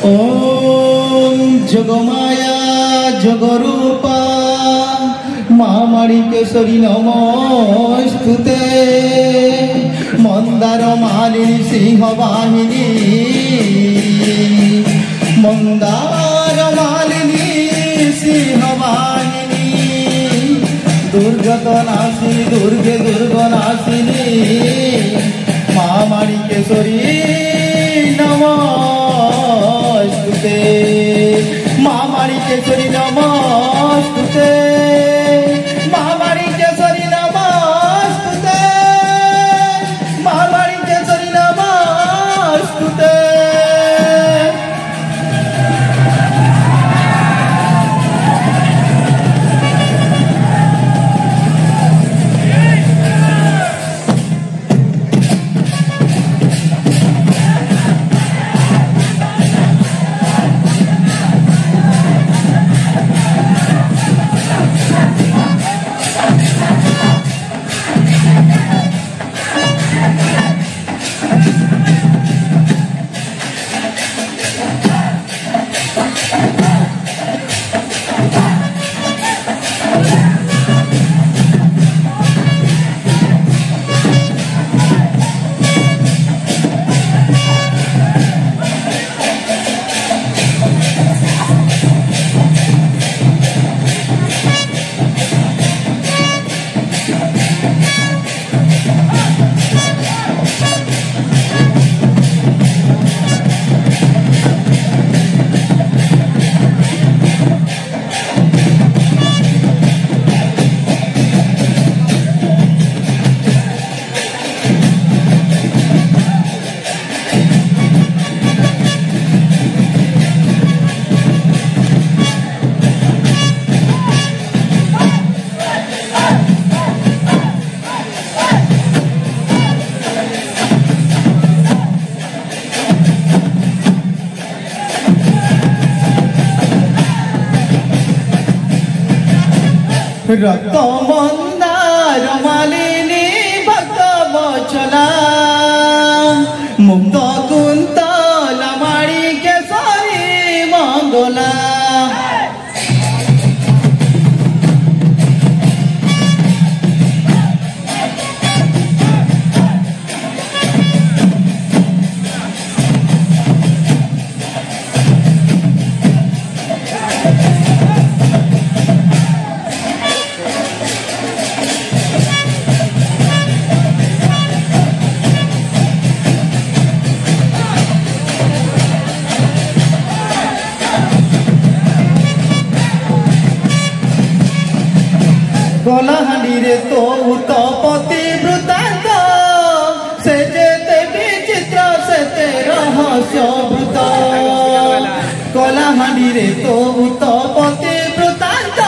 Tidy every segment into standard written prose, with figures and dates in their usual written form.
ओम जगमाया जगरूपा मामाणिकेश्वरी नमोस्तुते मंदार मालिनी सिंहवाहिनी मंदार मालिनी सिंहवाहिनी दुर्गतनाशिनी दुर्गे दुर्गनाशिनी मामाणिकेश्वरी नमोस्तुते मामाणिकेश्वरी नमोस्तुते मामाणिकेश्वरी नमोस्तुते मामाणिकेश्वरी नमोस्तुते। रक्त मंदार मालिनी भक्त बचला मुक्त कुंतल माणिकेश्वरी मंगला कलाहांडी रे तो उत्पत्ति वृत्तांत से जेते विचित्र से रहस्य वृत्त कलाहांडी रे तो उत्पत्ति वृत्तांत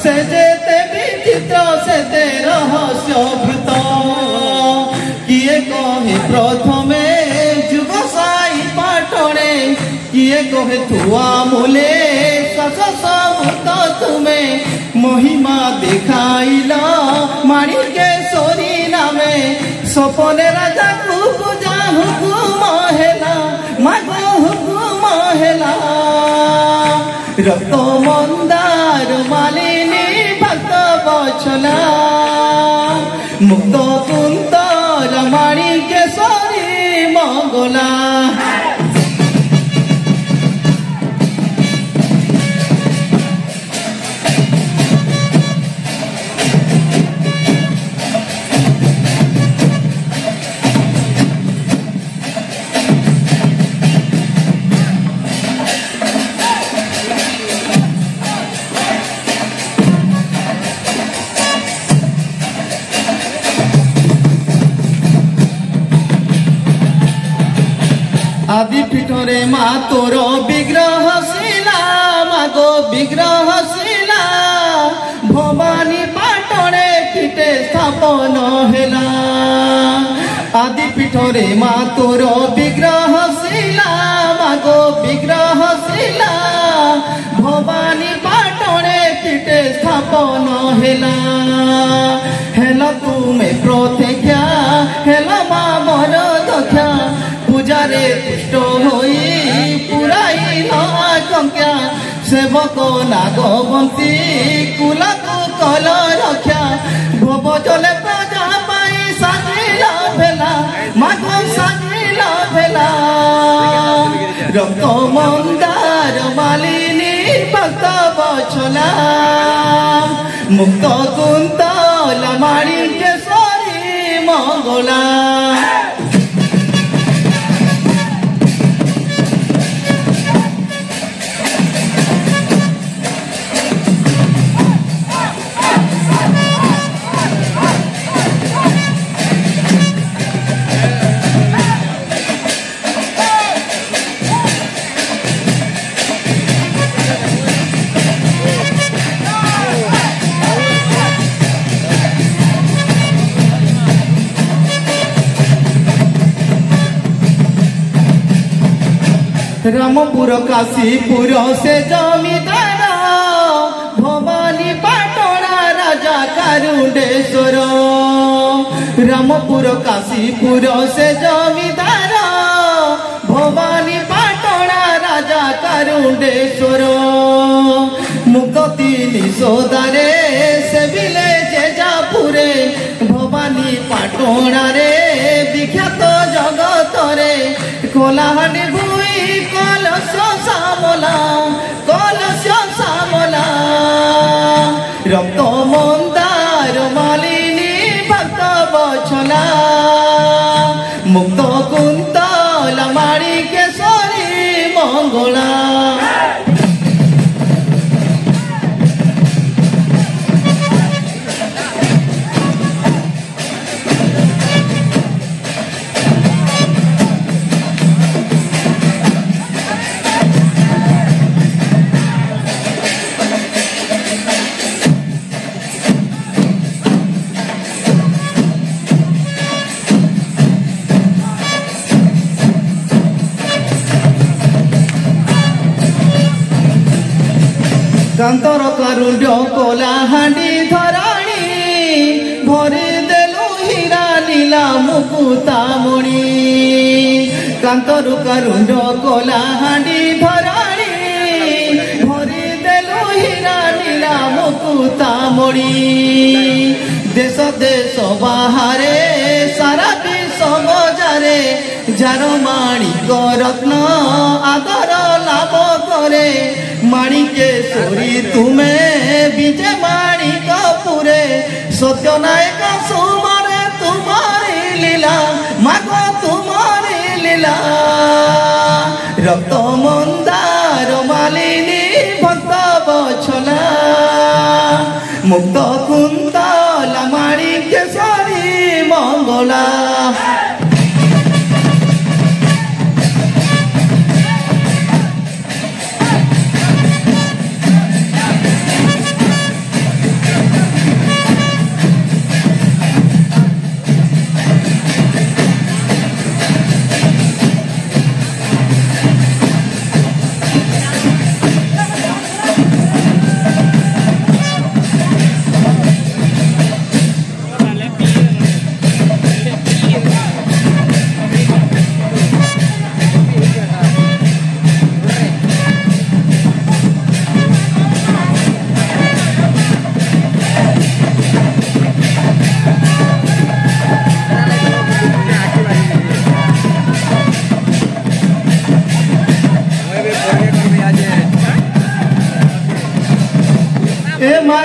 से जेते विचित्र से रहस्य वृत्त किए कहे प्रथमे जुग साई पाटणे किए कहे थुआ मूले ससमूत तुम्हें महिमा देखाइला माणिकेश्वरी नामे सपने राजा को पूजा हुकुम हेला मागो हुकुम हेला रक्त मंदार मालिनी भक्त बचला मुक्त कुंतर माणिकेश्वरी ମଙ୍ଗଳା। आदि पीठरे मा तोर विग्रह शिला मागो विग्रह शिला भवानी पाटणे पीठे स्थापन हेला। आदि पीठरे मा तोर विग्रह शिला मागो विग्रह शिला भवानी पाटणे पीठे स्थापन हेला। हेला तुमे प्रत्यक्षा हेला मा बर दक्षा पूजारे तुष्ट होई पुराई आकांक्षा सेवक नागवंती कुलकु कल रक्षा भव जले प्रजा पाई साजिला भेला मागो साजिला भेला। रक्त मंदार मालिनी भक्त बछला मुक्त कुंतल माणिकेश्वरी मंगला। रामपुर काशीपुर से जमीदार भवानी पाटणा राजा कारुंडेश्वर। रामपुर काशीपुर से जमीदार भवानी पाटणा राजा कारुंडेश्वर। मुक्ति निषोदारे से बिले जेजापुरे भवानी पाटणा रे विख्यात जगत रे कोलाहानी भूई कलश सामला रक्त मंदार मालिनी भक्त बछला मुक्त कुंतल माणिकेश्वरी मंगला। कांतर कारुण्य कोलाहांडी धराणी भरी देलु हीरा नीला मुकुतामणि। कांतर कारुण्य कोलाहांडी धराणी भरी देलु हीरा नीला मुकुतामणि। देश देश बाहरे सारा विश्व बजारे जार माणिक रत्न आदर लाभ करे माणिकेश्वरी तुमे विजय माणिकपुरे सत्यनायक सुमरे तुम्हारी लीला मागो तुम्हारी लीला। रक्त मंदार मालिनी भक्त बछला मुक्त कुंतल माणिकेश्वरी मंगला।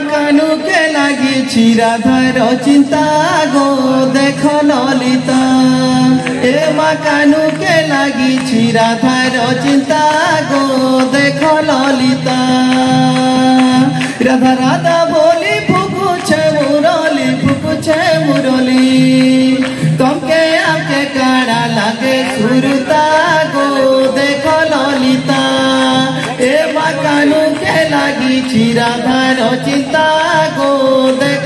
कानू के लगी राधार चिंता गो देख ललिता ए माँ कानू के लगी राधार चिंता गो देख ललिता राधा राधा बोली फुकुछे मुरली तमके आके काड़ा लागे सुरता गो देख ललिता ए माँ कानू के लगी राधार चिंता गो देख